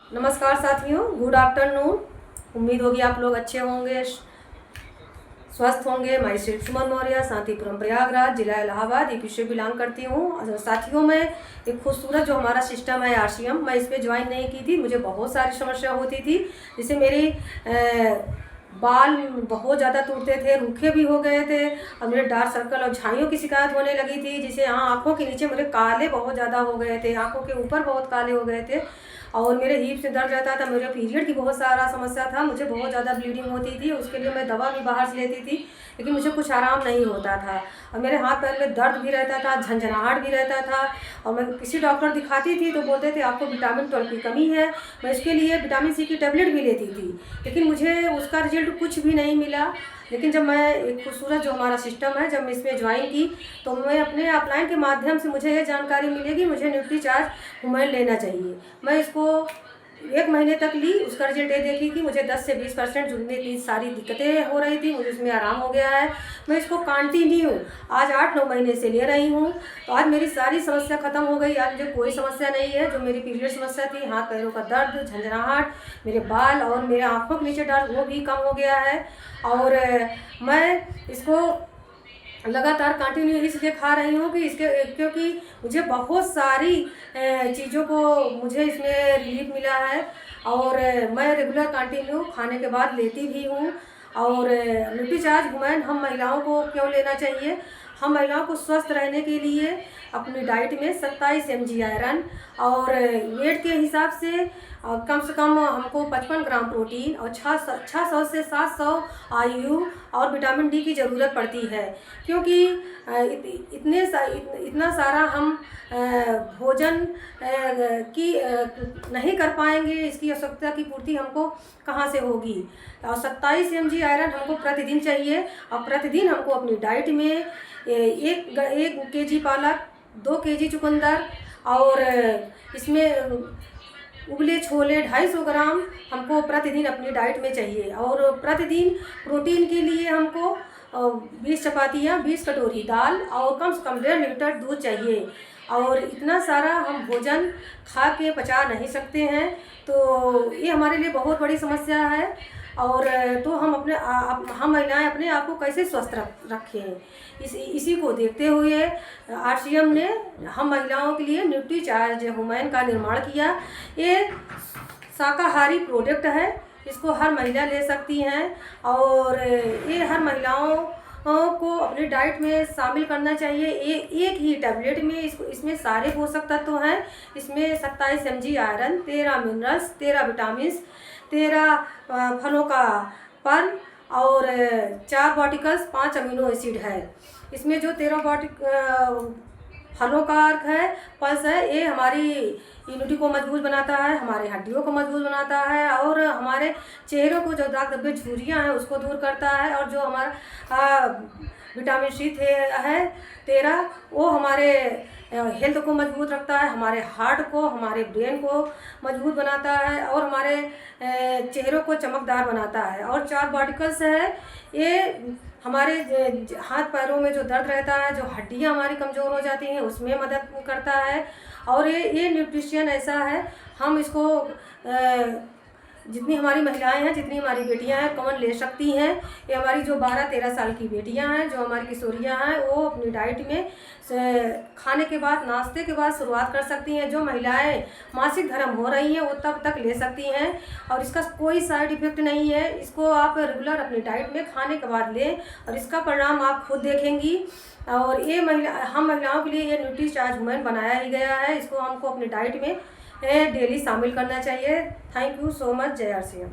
नमस्कार साथियों, good afternoon. उम्मीद होगी आप लोग अच्छे होंगे, स्वस्थ होंगे। मैं श्री सुमन मौर्य, शांतिपुरम प्रयागराज, जिला इलाहाबाद, यूपी से बिलोंग करती हूँ। साथियों, मैं एक खूबसूरत जो हमारा सिस्टम है आरसीएम, मैं इस पर ज्वाइन नहीं की थी। मुझे बहुत सारी समस्या होती थी, जिससे मेरी बाल बहुत ज़्यादा टूटते थे, रूखे भी हो गए थे और मेरे डार्क सर्कल और झाइयों की शिकायत होने लगी थी, जिससे यहाँ आँखों के नीचे मेरे काले बहुत ज़्यादा हो गए थे, आँखों के ऊपर बहुत काले हो गए थे और मेरे हीप से दर्द रहता था। मेरे पीरियड की बहुत सारा समस्या था, मुझे बहुत ज़्यादा ब्लीडिंग होती थी। उसके लिए मैं दवा भी बाहर से लेती थी, लेकिन मुझे कुछ आराम नहीं होता था और मेरे हाथ पैर में दर्द भी रहता था, झंझनाहट भी रहता था। और मैं किसी डॉक्टर दिखाती थी तो बोलते थे आपको विटामिन 12 की कमी है। मैं इसके लिए विटामिन सी की टेबलेट भी लेती थी, लेकिन मुझे उसका रिजल्ट कुछ भी नहीं मिला। लेकिन जब मैं एक खूबसूरत जो हमारा सिस्टम है, जब मैं इसमें ज्वाइन की तो मैं अपने अपलाइन के माध्यम से मुझे ये जानकारी मिलेगी मुझे न्यूट्रीचार्ज हुमायूं लेना चाहिए। मैं इसको 1 महीने तक ली, उसका रिजल्ट ये देखी कि मुझे 10 से 20% जुड़ने की सारी दिक्कतें हो रही थी, मुझे उसमें आराम हो गया है। मैं इसको कंटिन्यू आज 8-9 महीने से ले रही हूँ, तो आज मेरी सारी समस्या ख़त्म हो गई। आज मुझे कोई समस्या नहीं है। जो मेरी पीरियड समस्या थी, हाथ पैरों का दर्द, झंझनाहट, मेरे बाल और मेरे आँखों के नीचे दर्द, वो भी कम हो गया है। और मैं इसको लगातार कंटिन्यू इसलिए खा रही हूँ कि क्योंकि मुझे बहुत सारी चीज़ों को मुझे इसमें रिलीफ मिला है और मैं रेगुलर कंटिन्यू खाने के बाद लेती भी हूँ। और न्यूट्रीचार्ज हुमायूं हम महिलाओं को क्यों लेना चाहिए? हम महिलाओं को स्वस्थ रहने के लिए अपनी डाइट में 27 mg आयरन और वेट के हिसाब से कम से कम हमको 55 ग्राम प्रोटीन और 600 से 700 आयु और विटामिन डी की ज़रूरत पड़ती है। क्योंकि इतना सारा हम भोजन की नहीं कर पाएंगे, इसकी आवश्यकता की पूर्ति हमको कहाँ से होगी। और 27 mg आयरन हमको प्रतिदिन चाहिए और प्रतिदिन हमको अपनी डाइट में 1 kg पालक, 2 kg चुकंदर और इसमें उबले छोले 250 ग्राम हमको प्रतिदिन अपनी डाइट में चाहिए। और प्रतिदिन प्रोटीन के लिए हमको 20 चपातियाँ, 20 कटोरी दाल और कम से कम 1.5 लीटर दूध चाहिए। और इतना सारा हम भोजन खा के पचा नहीं सकते हैं, तो ये हमारे लिए बहुत बड़ी समस्या है। और तो हम हम महिलाएं अपने आप को कैसे स्वस्थ रखें, इसी को देखते हुए आरसीएम ने हम महिलाओं के लिए न्यूट्रीचार्ज हुमायूं का निर्माण किया। ये शाकाहारी प्रोडक्ट है, इसको हर महिला ले सकती हैं और ये हर महिलाओं को अपनी डाइट में शामिल करना चाहिए। एक ही टैबलेट में इसमें सारे पोषक तत्व हैं। इसमें 27 mg आयरन, 13 मिनरल्स, 13 विटामिन, 13 फलों का पर्ल और 4 बॉटिकल्स, 5 अमीनो एसिड है। इसमें जो 13 फलों का अर्क है, पल्स है, ये हमारी इम्यूनिटी को मजबूत बनाता है, हमारे हड्डियों को मजबूत बनाता है और हमारे चेहरों को जो दाग धब्बे झुर्रियाँ हैं उसको दूर करता है। और जो हमारा विटामिन सी है 13, वो हमारे हेल्थ को मजबूत रखता है, हमारे हार्ट को, हमारे ब्रेन को मजबूत बनाता है और हमारे चेहरों को चमकदार बनाता है। और 4 पार्टिकल्स है, ये हमारे हाथ पैरों में जो दर्द रहता है, जो हड्डियां हमारी कमज़ोर हो जाती हैं, उसमें मदद करता है। और ये न्यूट्रिशन ऐसा है, हम इसको जितनी हमारी महिलाएं हैं, जितनी हमारी बेटियां हैं, कॉमन ले सकती हैं। ये हमारी जो 12-13 साल की बेटियां हैं, जो हमारी किशोरियां हैं, वो अपनी डाइट में खाने के बाद, नाश्ते के बाद शुरुआत कर सकती हैं। जो महिलाएं मासिक धर्म हो रही हैं वो तब तक ले सकती हैं और इसका कोई साइड इफ़ेक्ट नहीं है। इसको आप रेगुलर अपनी डाइट में खाने के बाद लें और इसका परिणाम आप खुद देखेंगी। और ये हम महिलाओं के लिए ये न्यूट्रीचार्ज हुमायूं बनाया ही गया है। इसको हमको अपनी डाइट में डेली शामिल करना चाहिए। Thank you so much. जय आरसीएम।